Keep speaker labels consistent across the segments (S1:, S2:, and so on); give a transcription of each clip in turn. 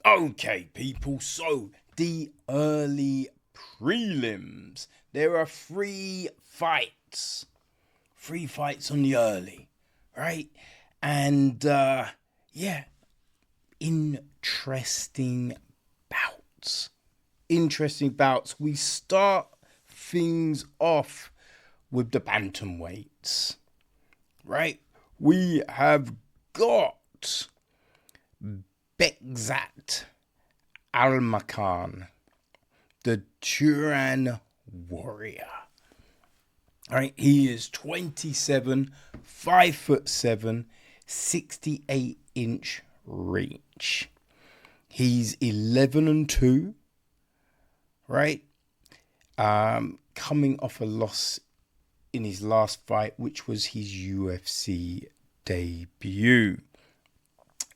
S1: Okay, people, so the early prelims. There are three fights. Three fights on the early, right? And yeah, interesting bouts. Interesting bouts. We start things off with the bantamweights, right? We have got Bekzat Almakhan, the Turan warrior. All right, he is 27, 5'7", 68-inch reach. He's 11-2, right? Coming off a loss in his last fight, which was his UFC debut.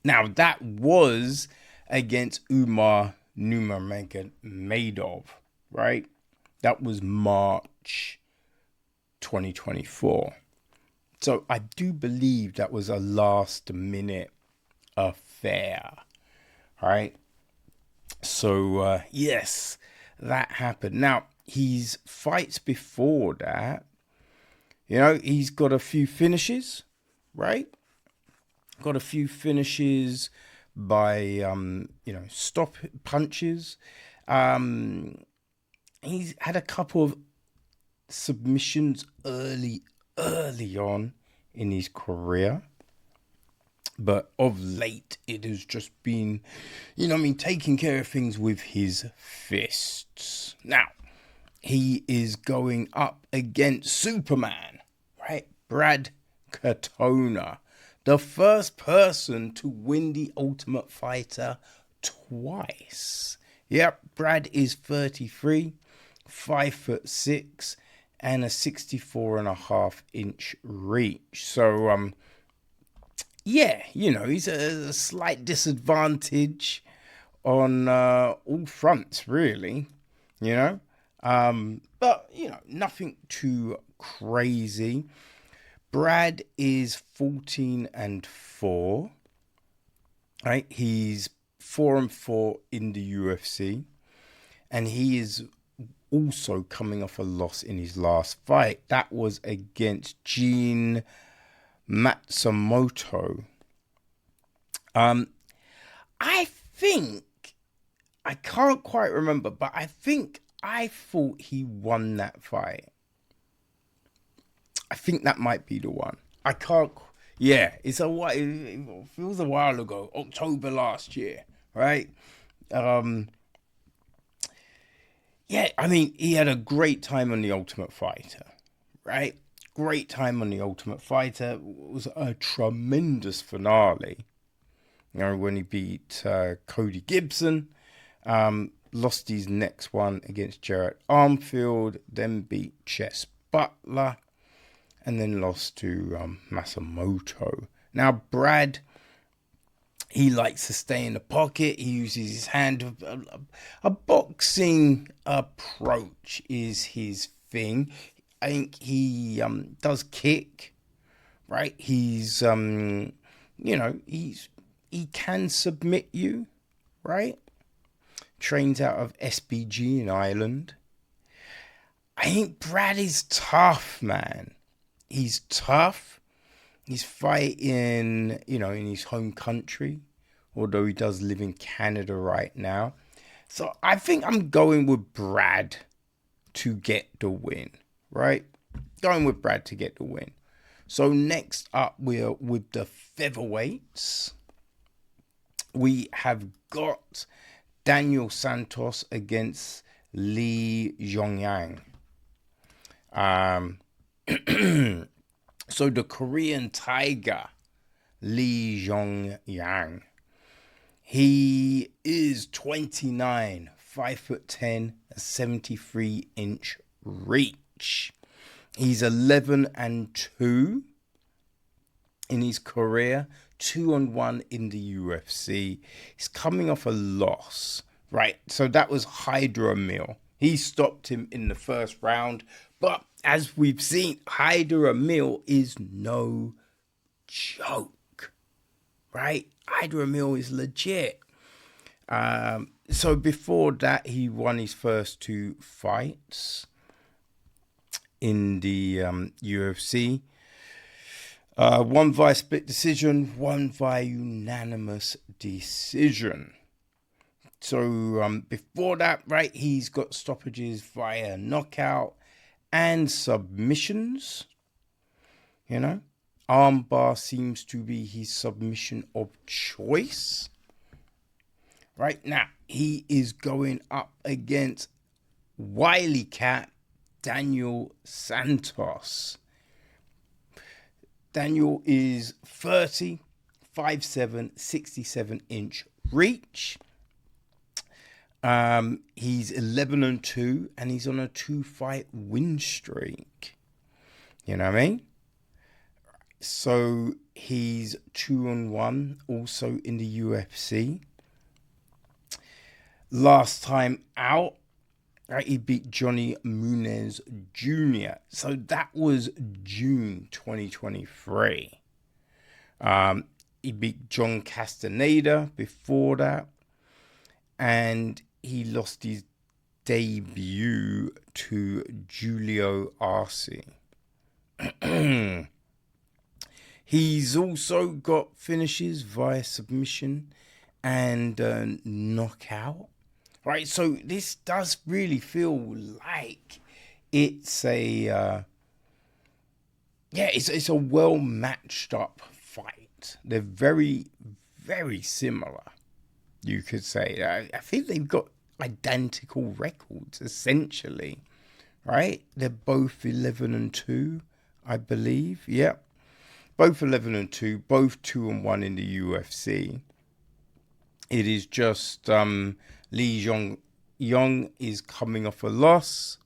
S1: Now, that was against Umar Nurmagomedov, right? That was March 2024. So I do believe that was a last-minute affair, right? So, yes, that happened. Now, his fights before that, he's got a few finishes, right? Got a few finishes by, stop punches. He's had a couple of submissions early on in his career. But of late, it has just been, taking care of things with his fists. Now, he is going up against Superman, right? Brad Katona, the first person to win the Ultimate Fighter twice. Yep, Brad is 33, 5'6", and a 64.5-inch reach. So, he's a slight disadvantage on all fronts, really, But, nothing too crazy. Brad is 14-4, right? He's 4-4 in the UFC, and he is also coming off a loss in his last fight. That was against Gene Matsumoto. I can't quite remember, but I thought he won that fight. I think that might be the one. I can't. Yeah, it feels a while ago, October last year, right? He had a great time on The Ultimate Fighter, right? Great time on The Ultimate Fighter. It was a tremendous finale. When he beat Cody Gibson, lost his next one against Jarrett Armfield, then beat Chess Butler, and then lost to Matsumoto. Now, Brad, he likes to stay in the pocket. He uses his hand. A boxing approach is his thing. I think he does kick, right? He's, he can submit you, right? Trains out of SBG in Ireland. I think Brad is tough, man. He's tough. He's fighting, in his home country, although he does live in Canada right now. So I think I'm going with Brad to get the win, right? Going with Brad to get the win. So next up, we're with the featherweights. We have got Daniel Santos against Jeong-yeong. So the Korean Tiger, Jeong-yeong, he is 29, 5'10", a 73-inch reach. He's 11-2 in his career, 2-1 in the UFC. He's coming off a loss, right? So that was Hydra Mill. He stopped him in the first round, but as we've seen, Hydra Mill is no joke, right? Hydra Mill is legit. So before that, he won his first 2 fights in the UFC. One via split decision, one via unanimous decision. So before that, right, he's got stoppages via knockout and submissions. You know, armbar seems to be his submission of choice. Right now, he is going up against Wily Cat Daniel Santos. Daniel is 30, 5'7", 67-inch reach. He's 11-2, and he's on a 2-fight win streak. You know what I mean? So he's 2-1, also in the UFC. Last time out, right, he beat Johnny Muniz Jr. So that was June 2023. He beat John Castaneda before that. And he lost his debut to Julio Arce. He's also got finishes via submission and knockout. Right, so this does really feel like it's a it's a well matched up fight. They're very, very similar, you could say. I think they've got identical records essentially, right? They're both 11-2, I believe. Yep, both 11-2, both 2-1 in the UFC. It is just Lee Jeong-yeong is coming off a loss,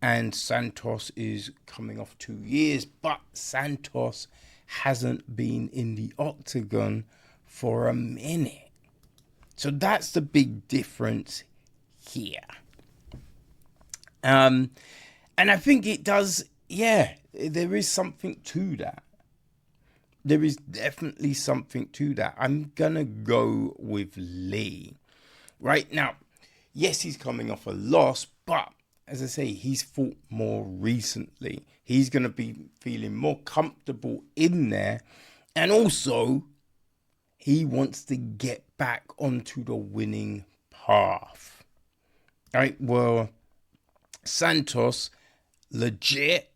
S1: and Santos is coming off 2 years, but Santos hasn't been in the octagon for a minute. So that's the big difference here. And I think it does, there is something to that. There is definitely something to that. I'm going to go with Lee. Right now, yes, he's coming off a loss, but as I say, he's fought more recently. He's going to be feeling more comfortable in there. And also, he wants to get back onto the winning path. Right, well, Santos, legit,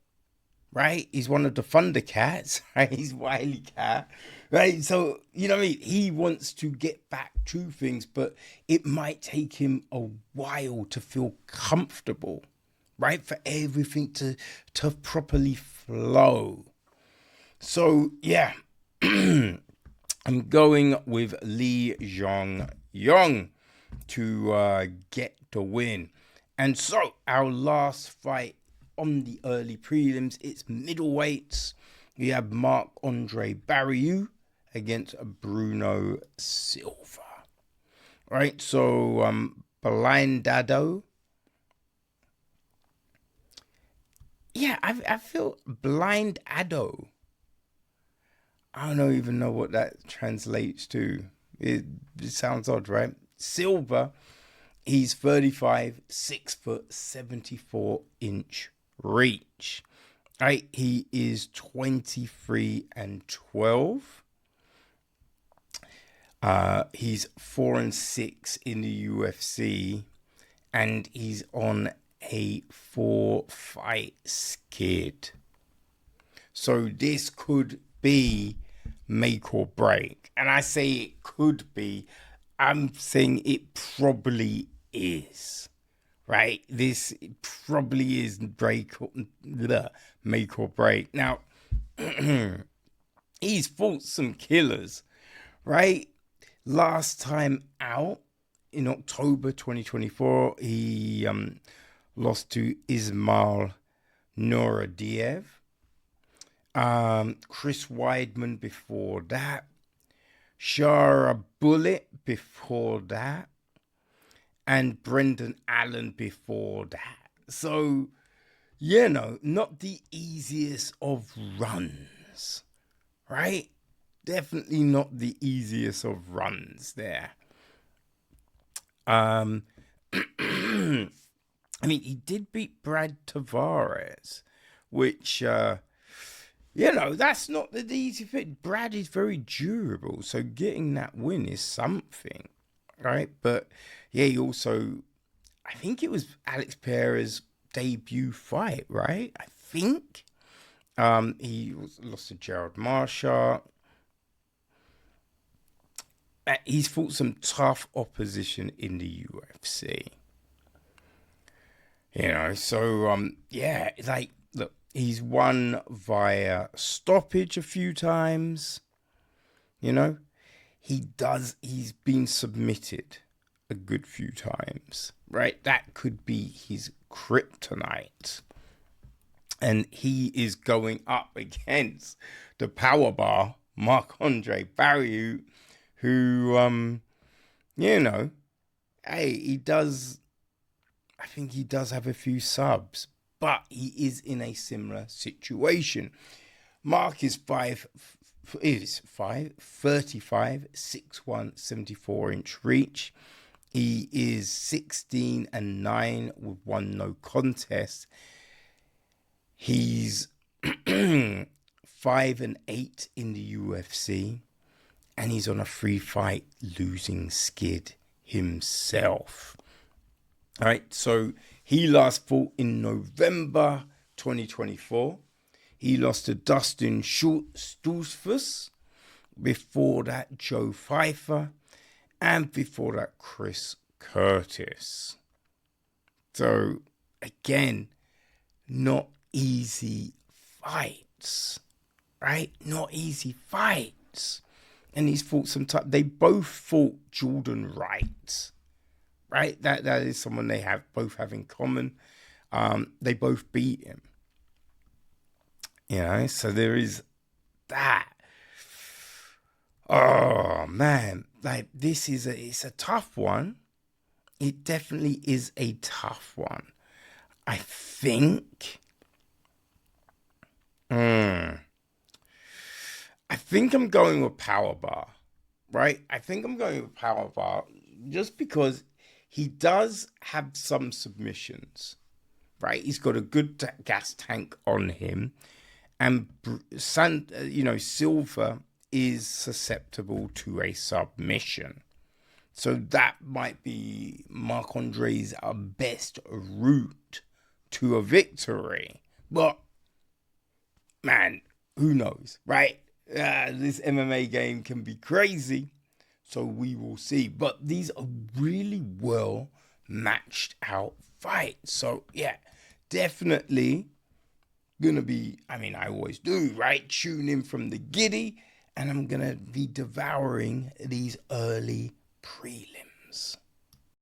S1: right? He's one of the Thundercats, right? He's Wily Cat, right? So, you know what I mean? He wants to get back to things, but it might take him a while to feel comfortable, right? For everything to properly flow. So, yeah, I'm going with Lee Jeong-yeong to get the win. And so, our last fight on the early prelims, it's middleweights. We have Marc-André Barriault against Bruno Silva. Right, so Blindado. Yeah, I feel Blindado. I don't even know what that translates to. It sounds odd, right? Silva, he's 35, 6 foot, 74-inch reach. Right, he is 23-12. He's 4-6 in the UFC, and he's on a 4-fight skid. So this could be make or break. And I say it could be. I'm saying it probably is. Right? This probably is make or break. Now, he's fought some killers, right? Last time out in October 2024, he lost to Ismail Nuradiev. Chris Weidman before that. Shara Bullet before that. And Brendan Allen before that. So, you know, not the easiest of runs, right? Definitely not the easiest of runs there. Um, I mean, he did beat Brad Tavares, which, that's not the easy fit. Brad is very durable, so getting that win is something, right? But yeah, he also, I think it was Alex Pereira's debut fight, right? I think. Lost to Gerald Marshall. He's fought some tough opposition in the UFC. Look, he's won via stoppage a few times. You know, he's been submitted a good few times, right? That could be his kryptonite. And he is going up against the power bar, Marc-André Barriault, who, hey, I think he does have a few subs, but he is in a similar situation. Mark is 5'35", 6'1", 74-inch reach. He is 16-9 with 1 no contest. He's 5-8 in the UFC, and he's on a 3-fight losing skid himself. All right, so he last fought in November 2024. He lost to Dustin Stoltzfus. Before that, Joe Pfeiffer. And before that, Chris Curtis. So, again, not easy fights, right? Not easy fights. And he's fought some time. They both fought Jordan Wright, right? That is someone they both have in common. They both beat him. So there is that. Oh man, it's a tough one. It definitely is a tough one. I think. I think I'm going with power bar, right? I think I'm going with power bar just because he does have some submissions, right? He's got a good gas tank on him, and Silva is susceptible to a submission. So that might be Marc-André's best route to a victory. But, man, who knows, right? This MMA game can be crazy. So we will see. But these are really well matched out fights. So, yeah, definitely going to be, I always do, right? Tune in from the giddy. And I'm going to be devouring these early prelims.